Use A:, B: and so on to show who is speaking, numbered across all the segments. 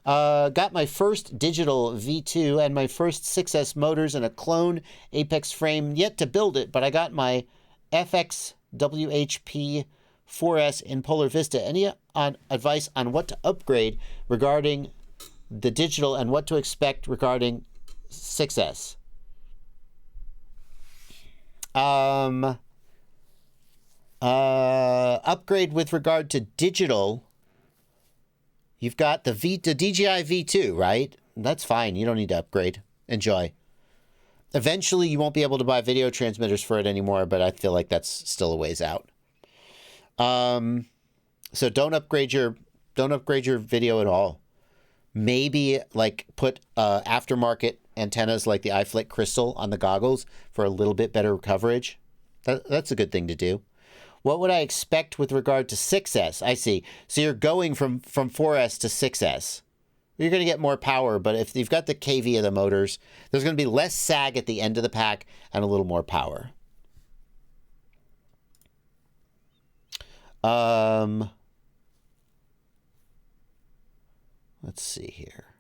A: Got my first digital V2 and my first 6S motors and a clone Apex frame. Yet to build it, but I got my FXWHP 4S in Polar Vista. Any advice on what to upgrade regarding the digital and what to expect regarding 6S? Upgrade with regard to digital. You've got the DJI V2, right? That's fine. You don't need to upgrade. Enjoy. Eventually, you won't be able to buy video transmitters for it anymore, but I feel like that's still a ways out. So don't upgrade your video at all. Maybe like put aftermarket antennas like the iFlick Crystal on the goggles for a little bit better coverage. That's a good thing to do. What would I expect with regard to 6S? I see. So you're going from 4S to 6S. You're going to get more power, but if you've got the KV of the motors, there's going to be less sag at the end of the pack and a little more power. Let's see here.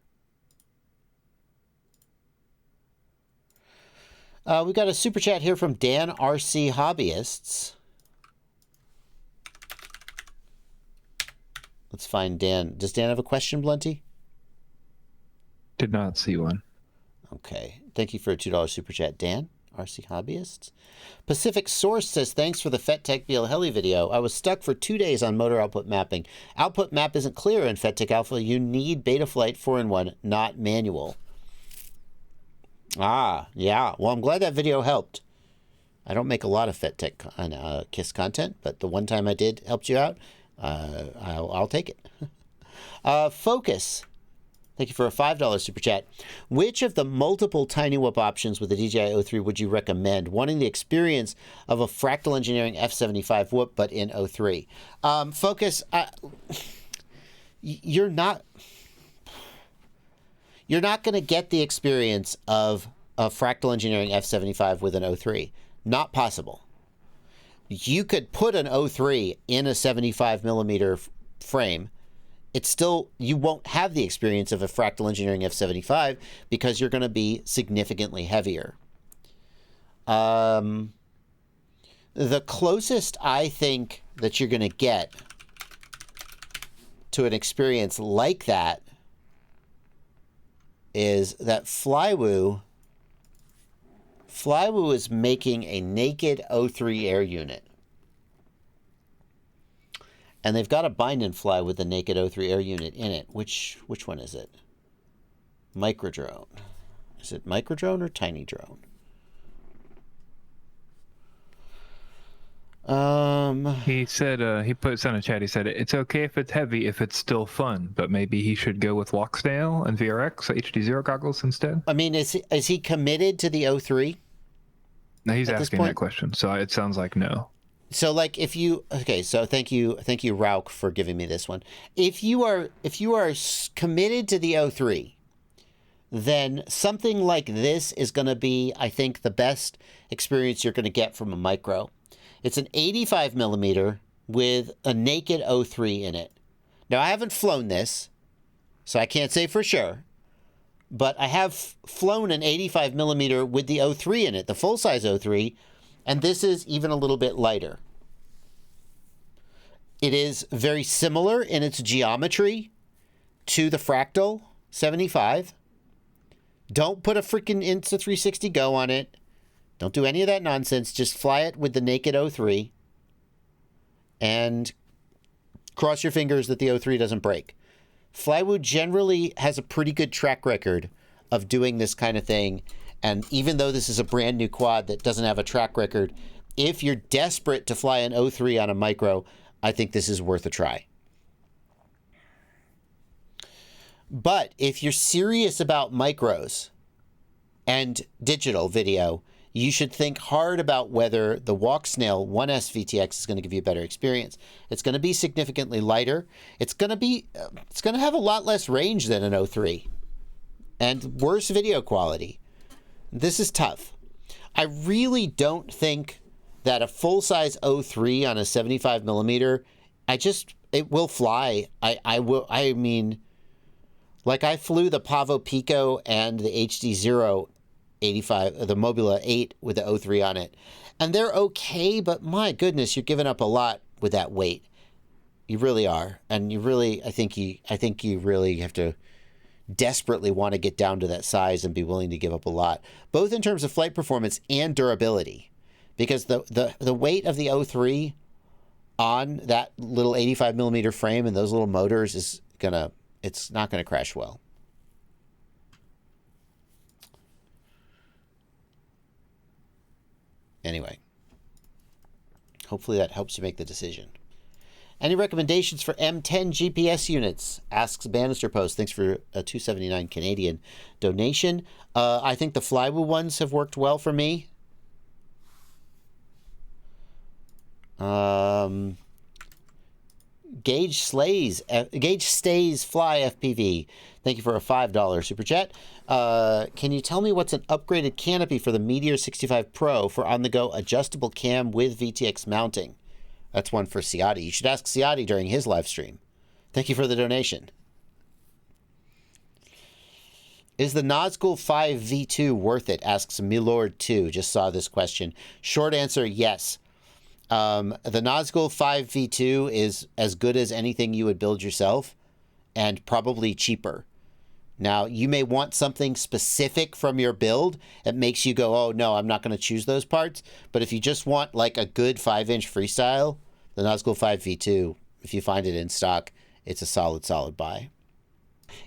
A: We got a super chat here from Dan RC Hobbyists. Let's find Dan. Does Dan have a question, Blunty?
B: Did not see one.
A: Okay. Thank you for a $2 super chat, Dan. RC Hobbyists. Pacific Source says, thanks for the FetTech BL Heli video. I was stuck for 2 days on motor output mapping. Output map isn't clear in FetTech Alpha. You need Betaflight 4-in-1, not manual. Ah, yeah. Well, I'm glad that video helped. I don't make a lot of FetTech KISS content, but the one time I did helped you out, I'll take it. Focus. Thank you for a $5 super chat. Which of the multiple tiny whoop options with the DJI O3 would you recommend? Wanting the experience of a Fractal Engineering F75 whoop, but in O3. Focus. You're not going to get the experience of a Fractal Engineering F75 with an O3. Not possible. You could put an O3 in a 75 millimeter frame. It's still, you won't have the experience of a Fractal Engineering F75 because you're going to be significantly heavier. The closest I think that you're going to get to an experience like that is that Flywoo is making a naked O3 air unit. And they've got a bind and fly with the naked O3 air unit in it. Which one is it? Microdrone. Is it microdrone or tiny drone?
B: He said, he puts on a chat, he said, it's okay if it's heavy, if it's still fun, but maybe he should go with Locksdale and VRX HD0 goggles instead.
A: I mean, is he committed to the O3?
B: No, he's asking that question, so it sounds like no.
A: So like if you, okay, so thank you Rauk for giving me this one. If you are committed to the O3, then something like this is going to be, I think, the best experience you're going to get from a micro. It's an 85 millimeter with a naked O3 in it. Now I haven't flown this, so I can't say for sure, but I have flown an 85 millimeter with the O3 in it, the full size O3. And this is even a little bit lighter. It is very similar in its geometry to the Fractal 75. Don't put a freaking Insta360 Go on it. Don't do any of that nonsense. Just fly it with the naked O3. And cross your fingers that the O3 doesn't break. Flywoo generally has a pretty good track record of doing this kind of thing. And even though this is a brand new quad that doesn't have a track record, if you're desperate to fly an O3 on a micro, I think this is worth a try. But if you're serious about micros and digital video, you should think hard about whether the Walksnail 1S VTX is going to give you a better experience. It's going to be significantly lighter. It's going to have a lot less range than an O3 and worse video quality. This is tough. I really don't think that a full-size O3 on a 75 millimeter, it will fly. I mean, Like I flew the Pavo Pico and the HD0 85, the Mobula 8 with the 03 on it. And they're okay, but my goodness, you're giving up a lot with that weight. You really are. And you really, I think you really have to desperately want to get down to that size and be willing to give up a lot, both in terms of flight performance and durability. Because the weight of the 03 on that little 85 millimeter frame and those little motors it's not gonna crash well. Anyway, hopefully that helps you make the decision. Any recommendations for M10 GPS units? Asks Bannister Post. Thanks for a $2.79 Canadian donation. I think the Flywoo ones have worked well for me. Gage Stays Fly FPV. Thank you for a $5 super chat. Can you tell me what's an upgraded canopy for the Meteor 65 Pro for on-the-go adjustable cam with VTX mounting? That's one for Ciati. You should ask Ciati during his live stream. Thank you for the donation. Is the Nazgul 5 V2 worth it? Asks Milord2. Just saw this question. Short answer, yes. The Nazgul 5 V2 is as good as anything you would build yourself and probably cheaper. Now, you may want something specific from your build that makes you go, oh, no, I'm not going to choose those parts. But if you just want like a good 5-inch freestyle, the Nazgul 5 V2, if you find it in stock, it's a solid buy.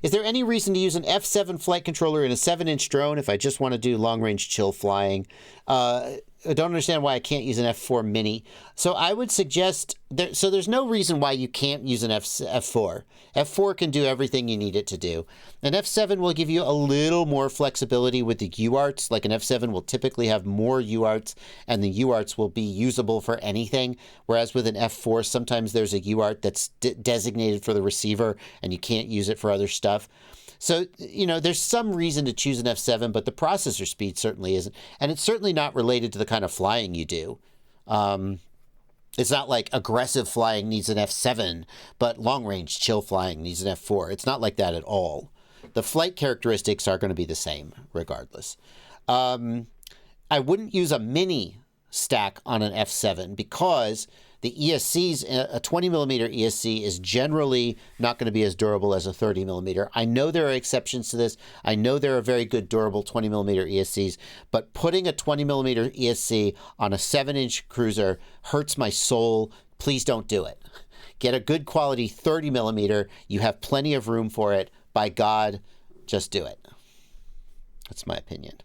A: Is there any reason to use an F7 flight controller in a 7-inch drone if I just want to do long-range chill flying? I don't understand why I can't use an F4 Mini. So I would suggest, there's no reason why you can't use an F4. F4 can do everything you need it to do. An F7 will give you a little more flexibility with the UARTs. Like an F7 will typically have more UARTs, and the UARTs will be usable for anything. Whereas with an F4, sometimes there's a UART that's designated for the receiver, and you can't use it for other stuff. So, there's some reason to choose an F7, but the processor speed certainly isn't. And it's certainly not related to the kind of flying you do. It's not like aggressive flying needs an F7, but long-range chill flying needs an F4. It's not like that at all. The flight characteristics are going to be the same regardless. I wouldn't use a mini stack on an F7 because the ESCs, a 20 millimeter ESC is generally not going to be as durable as a 30 millimeter. I know there are exceptions to this. I know there are very good durable 20 millimeter ESCs, but putting a 20 millimeter ESC on a 7-inch cruiser hurts my soul. Please don't do it. Get a good quality 30 millimeter. You have plenty of room for it. By God, just do it. That's my opinion.